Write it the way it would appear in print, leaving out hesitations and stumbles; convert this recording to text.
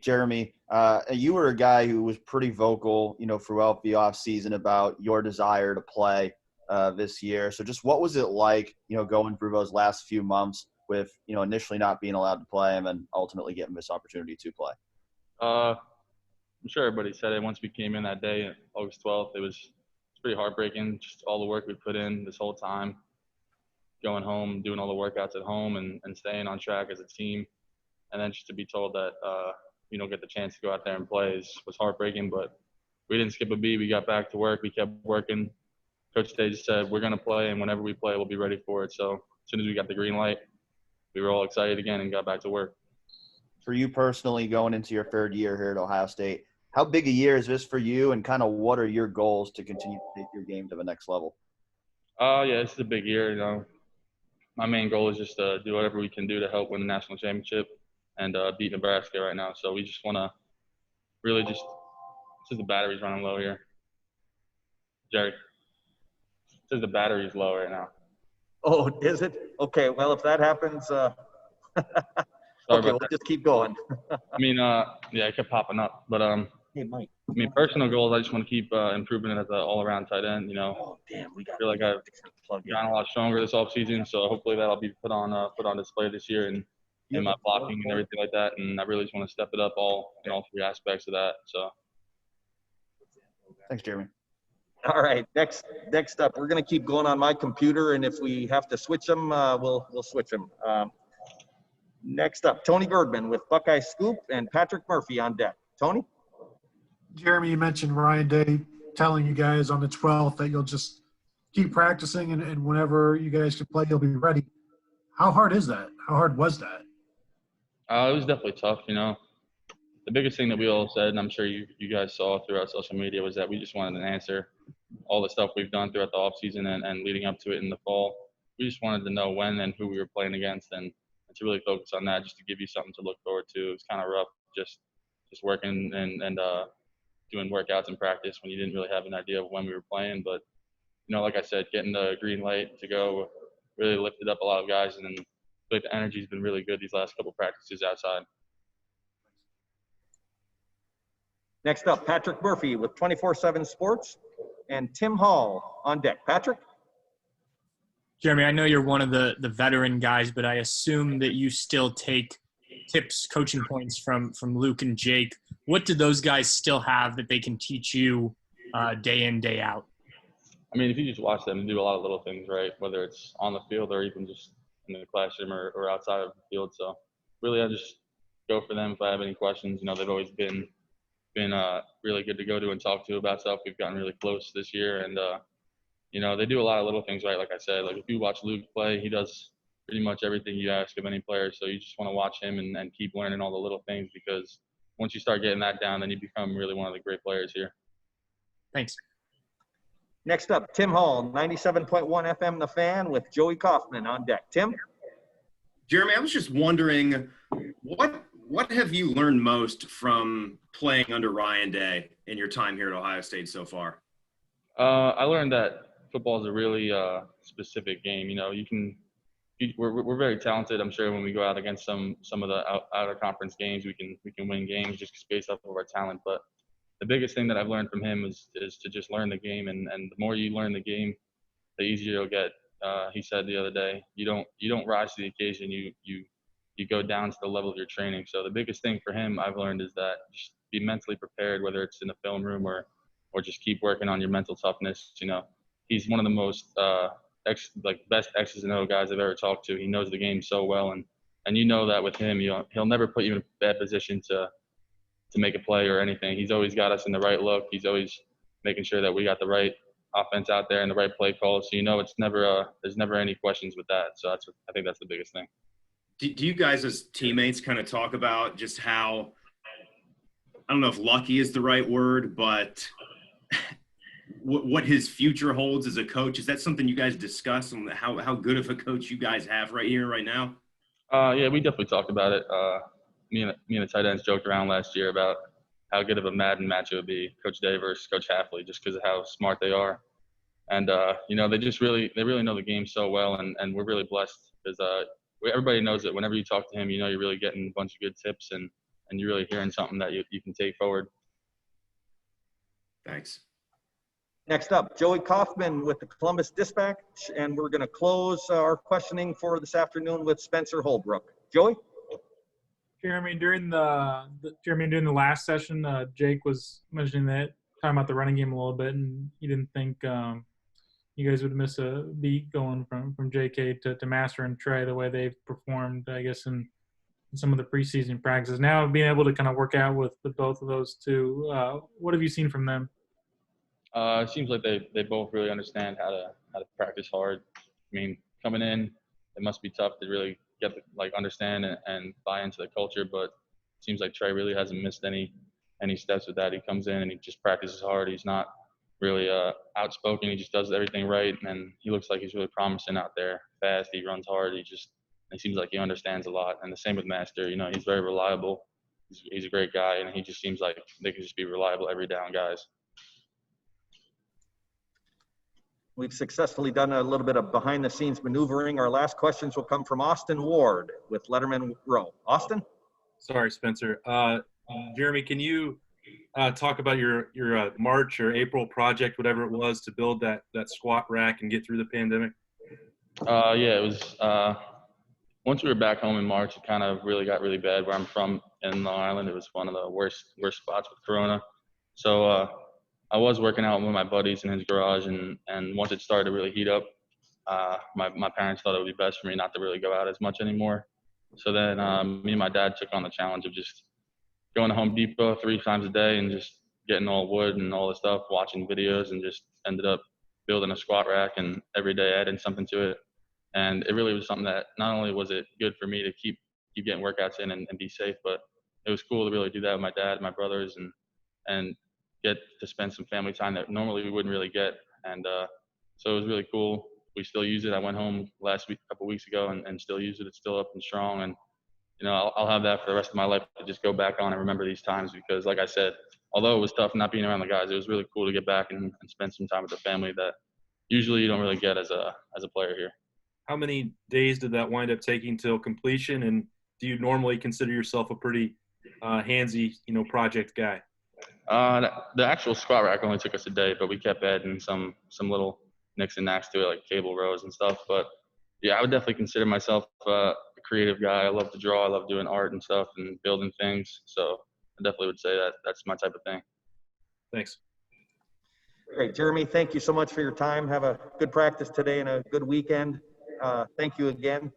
Jeremy, you were a guy who was pretty vocal, throughout the offseason about your desire to play this year. So just what was it like, going through those last few months with, initially not being allowed to play and then ultimately getting this opportunity to play? I'm sure everybody said it once we came in that day, August 12th. It's pretty heartbreaking, just all the work we put in this whole time, going home, doing all the workouts at home and staying on track as a team. And then just to be told that you don't get the chance to go out there and play was heartbreaking. But we didn't skip a beat. We got back to work. We kept working. Coach Day just said, we're going to play, and whenever we play, we'll be ready for it. So as soon as we got the green light, we were all excited again and got back to work. For you personally, going into your third year here at Ohio State, how big a year is this for you, and kind of what are your goals to continue to take your game to the next level? Yeah, this is a big year. My main goal is just to do whatever we can do to help win the national championship and beat Nebraska right now. So we just want to really just – the battery's running low here. Jerry, the battery's low right now. Oh, is it? Okay, well, if that happens, okay, we'll just keep going. It kept popping up. But, hey, Mike. Personal goals, I just want to keep improving as an all-around tight end, Oh, damn, I feel like I've gotten a lot stronger this offseason, so hopefully that'll be put on display this year and in my blocking and everything like that. And I really just want to step it up in all three aspects of that. So, thanks, Jeremy. All right, next up, we're going to keep going on my computer, and if we have to switch them, we'll switch them. Next up, Tony Birdman with Buckeye Scoop and Patrick Murphy on deck. Tony? Jeremy, you mentioned Ryan Day telling you guys on the 12th that you'll just keep practicing and whenever you guys can play, you'll be ready. How hard is that? How hard was that? It was definitely tough, The biggest thing that we all said, and I'm sure you guys saw throughout social media, was that we just wanted an answer. All the stuff we've done throughout the offseason and leading up to it in the fall, we just wanted to know when and who we were playing against and to really focus on that, just to give you something to look forward to. It was kind of rough just working and doing workouts in practice when you didn't really have an idea of when we were playing. But, like I said, getting the green light to go really lifted up a lot of guys, and then the energy's been really good these last couple practices outside. Next up, Patrick Murphy with 24/7 Sports and Tim Hall on deck. Patrick? Jeremy, I know you're one of the veteran guys, but I assume that you still take tips, coaching points from Luke and Jake. What do those guys still have that they can teach you day in, day out? If you just watch them and do a lot of little things, right, whether it's on the field or even just in the classroom or outside of the field. So really I just go for them if I have any questions. They've always been really good to go to and talk to about stuff. We've gotten really close this year, and they do a lot of little things, right? Like I said, like if you watch Luke play, he does pretty much everything you ask of any player. So you just want to watch him and keep learning all the little things, because once you start getting that down, then you become really one of the great players here. Thanks. Next up, Tim Hall, 97.1 FM The Fan with Joey Kaufman on deck. Tim? Jeremy, I was just wondering, what have you learned most from playing under Ryan Day in your time here at Ohio State so far? I learned that football is a really specific game. We're very talented. I'm sure when we go out against some of the out of conference games, we can win games just based off of our talent. But the biggest thing that I've learned from him is to just learn the game, and the more you learn the game, the easier you'll get. He said the other day, you don't rise to the occasion. You go down to the level of your training. So the biggest thing for him I've learned is that just be mentally prepared, whether it's in the film room or just keep working on your mental toughness. He's one of the most best X's and O guys I've ever talked to. He knows the game so well, and that with him, he'll never put you in a bad position to make a play or anything. He's always got us in the right look. He's always making sure that we got the right offense out there and the right play calls. So it's never there's never any questions with that. So I think that's the biggest thing. Do you guys as teammates kind of talk about just how, I don't know if lucky is the right word, but what his future holds as a coach? Is that something you guys discuss, on how good of a coach you guys have right here, right now? Yeah, we definitely talked about it. Me and the tight ends joked around last year about how good of a Madden match it would be, Coach Day versus Coach Hafley, just because of how smart they are. And, they really know the game so well, and we're really blessed because everybody knows that whenever you talk to him, you're really getting a bunch of good tips and you're really hearing something that you can take forward. Thanks. Next up, Joey Kaufman with the Columbus Dispatch, and we're going to close our questioning for this afternoon with Spencer Holbrook. Joey? Jeremy, during the last session, Jake was mentioning that, talking about the running game a little bit, and he didn't think you guys would miss a beat going from JK to Master and Trey the way they've performed, I guess, in some of the preseason practices. Now being able to kind of work out with both of those two, what have you seen from them? It seems like they both really understand how to practice hard. I mean, coming in, it must be tough to really get understand and buy into the culture. But it seems like Trey really hasn't missed any steps with that. He comes in and he just practices hard. He's not really outspoken. He just does everything right, and he looks like he's really promising out there. Fast, he runs hard. He seems like he understands a lot. And the same with Master. You know, he's very reliable. He's a great guy, and he just seems like they can just be reliable every down guys. We've successfully done a little bit of behind-the-scenes maneuvering. Our last questions will come from Austin Ward with Letterman Row. Austin? Sorry, Spencer. Jeremy, can you talk about your March or April project, whatever it was, to build that squat rack and get through the pandemic? Yeah, it was once we were back home in March, it kind of really got really bad where I'm from in Long Island. It was one of the worst spots with Corona. So I was working out with my buddies in his garage, and once it started to really heat up, my parents thought it would be best for me not to really go out as much anymore. So then me and my dad took on the challenge of just going to Home Depot 3 times a day and just getting all wood and all the stuff, watching videos, and just ended up building a squat rack, and every day adding something to it. And it really was something that not only was it good for me to keep getting workouts in and be safe, but it was cool to really do that with my dad and my brothers and get to spend some family time that normally we wouldn't really get. And so it was really cool. We still use it. I went home last week, a couple weeks ago, and still use it. It's still up and strong. And, you know, I'll have that for the rest of my life to just go back on and remember these times, because like I said, although it was tough not being around the guys, it was really cool to get back and spend some time with the family that usually you don't really get as a player here. How many days did that wind up taking till completion? And do you normally consider yourself a pretty handsy, project guy? The actual squat rack only took us a day, but we kept adding some little nicks and knacks to it, like cable rows and stuff. But yeah, I would definitely consider myself a creative guy. I love to draw. I love doing art and stuff and building things. So I definitely would say that's my type of thing. Thanks. Great. Jeremy, thank you so much for your time. Have a good practice today and a good weekend. Thank you again.